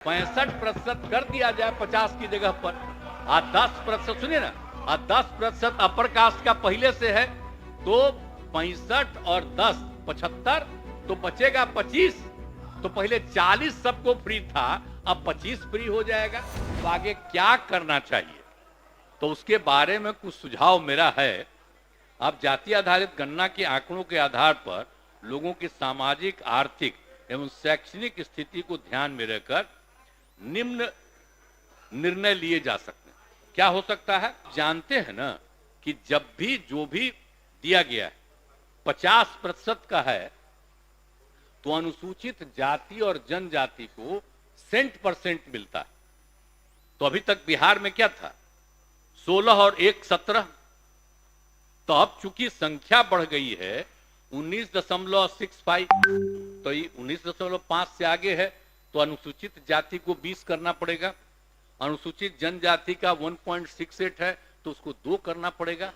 65% कर दिया जाए 50 की जगह पर। 10% सुनिए ना, 10% अपर कास्ट का पहले से है तो 65 और 10 75, तो बचेगा 25। तो पहले 40 सबको फ्री था, अब 25 फ्री हो जाएगा। तो आगे क्या करना चाहिए, तो उसके बारे में कुछ सुझाव मेरा है। आप जाति आधारित गणना के आंकड़ों के आधार पर लोगों की सामाजिक, आर्थिक एवं शैक्षणिक स्थिति को ध्यान में रखकर निम्न निर्णय लिए जा सकते हैं। क्या हो सकता है, जानते हैं ना कि जब भी जो भी दिया गया है 50% का है, तो अनुसूचित जाति और जनजाति को सेंट% मिलता है। तो अभी तक बिहार में क्या था, 16 और 1 17। तो अब चूंकि संख्या बढ़ गई है 19.65, तो ये 19.5 से आगे है, तो अनुसूचित जाति को 20 करना पड़ेगा। अनुसूचित जनजाति का 1.68 है, तो उसको 2 करना पड़ेगा।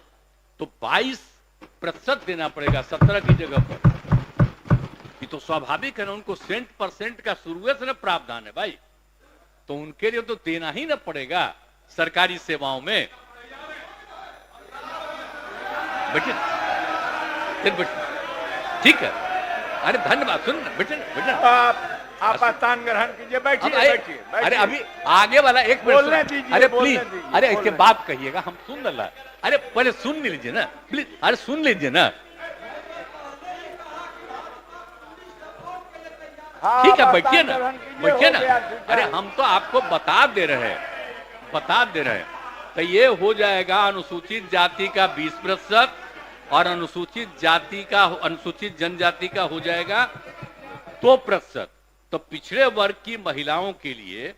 तो 22% देना पड़ेगा 17 की जगह पर। ये तो स्वाभाविक है ना, उनको सेंट% का शुरुआत से ना प्रावधान है भाई, तो उनके लिए तो देना ही ना पड़ेगा सरकारी सेवाओं में। बेटे ठीक है, अरे धन्यवाद। सुन बेटे आप स्थान ग्रहण कीजिए, बैठिए। अरे अभी आगे वाला एक मिनट, अरे प्लीज, अरे इसके बाद कहिएगा, हम सुन रहा। अरे पहले सुन लीजिए ना प्लीज, अरे सुन लीजिए ना। ठीक है, बैठिए ना। अरे हम तो आपको बता दे रहे हैं। तो ये हो जाएगा अनुसूचित जाति का 20% और अनुसूचित जनजाति का हो जाएगा 2%। तो पिछड़े वर्ग की महिलाओं के लिए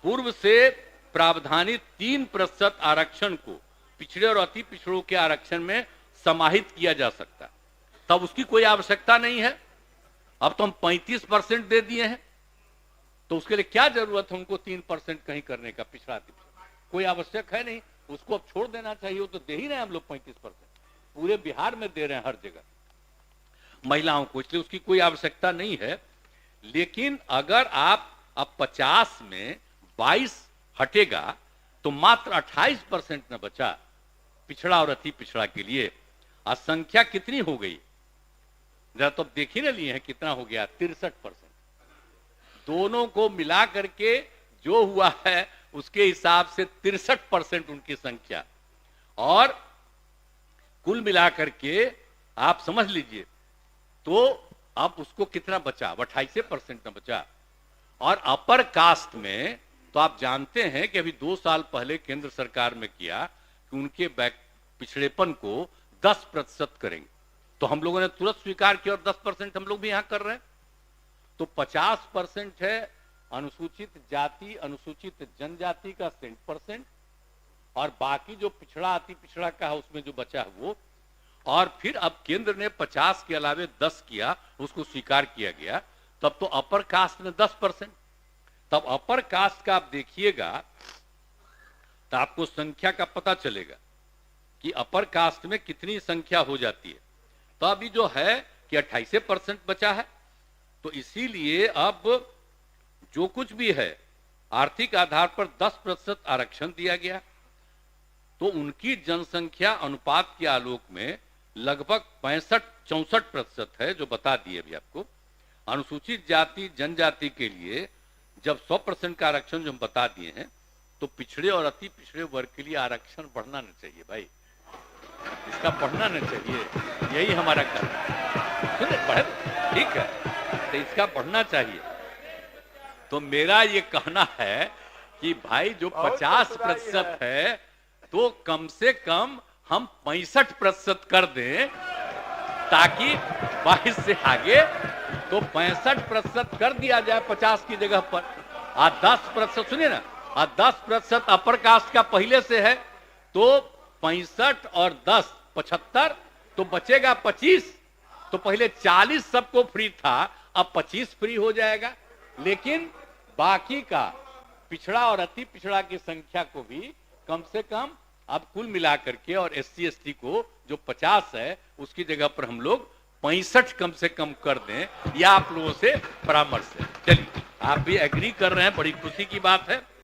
पूर्व से प्रावधानित 3% आरक्षण को पिछड़े और अति पिछड़ों के आरक्षण में समाहित किया जा सकता है। तब उसकी कोई आवश्यकता नहीं है। अब तो हम 35% दे दिए हैं, तो उसके लिए क्या जरूरत है उनको 3% कहीं करने का, पिछड़ा कोई आवश्यक है नहीं, उसको अब छोड़ देना चाहिए। वो तो दे ही रहे हैं हम लोग 35%, पूरे बिहार में दे रहे हैं हर जगह महिलाओं को, इसलिए उसकी कोई आवश्यकता नहीं है। लेकिन अगर आप अब 50 में 22 हटेगा तो मात्र 28% न बचा पिछड़ा और अति पिछड़ा के लिए। आज संख्या कितनी हो गई जरा तो देख ही ना लिए हैं, कितना हो गया, 63%। दोनों को मिला करके जो हुआ है उसके हिसाब से 63% उनकी संख्या, और कुल मिलाकर के आप समझ लीजिए तो अब उसको कितना बचा, 28% न बचा। और अपर कास्ट में तो आप जानते हैं कि अभी 2 साल पहले केंद्र सरकार में किया कि उनके पिछड़ेपन को 10% करेंगे, तो हम लोगों ने तुरंत स्वीकार किया और 10% हम लोग भी यहां कर रहे हैं। तो 50% है अनुसूचित जाति, अनुसूचित जनजाति का 100%, और बाकी जो पिछड़ा अति पिछड़ा का है उसमें जो बचा है वो। और फिर अब केंद्र ने 50 के अलावे 10 किया, उसको स्वीकार किया गया। तब तो अपर कास्ट में 10%। तब अपर कास्ट का आप देखिएगा तो आपको संख्या का पता चलेगा कि अपर कास्ट में कितनी संख्या हो जाती है। तो अभी जो है कि 28% बचा है, तो इसीलिए अब जो कुछ भी है आर्थिक आधार पर 10% आरक्षण दिया गया, तो उनकी जनसंख्या अनुपात के आलोक में लगभग 64% है, जो बता दिए अभी आपको। अनुसूचित जाति जनजाति के लिए जब 100% का आरक्षण जो हम बता दिए हैं, तो पिछड़े और अति पिछड़े वर्ग के लिए आरक्षण बढ़ना नहीं चाहिए भाई, इसका बढ़ना नहीं चाहिए, यही हमारा कहना है। सुने बढ़े, ठीक है, तो इसका बढ़ना चाहिए। तो मेरा ये कहना है कि भाई जो 50% है तो कम से कम हम 65% कर दें, ताकि 22 से आगे तो 65% कर दिया जाए 50 की जगह पर। 10% सुनिए ना, 10% अपर कास्ट का पहले से है तो 65 और 10 75, तो बचेगा 25। तो पहले 40 सबको फ्री था, अब 25 फ्री हो जाएगा। लेकिन बाकी का पिछड़ा और अति पिछड़ा की संख्या को भी कम से कम अब कुल मिलाकर के, और SC ST को जो 50 है उसकी जगह पर हम लोग 65 कम से कम कर दें, या आप लोगों से परामर्श है। चलिए, आप भी एग्री कर रहे हैं, बड़ी खुशी की बात है।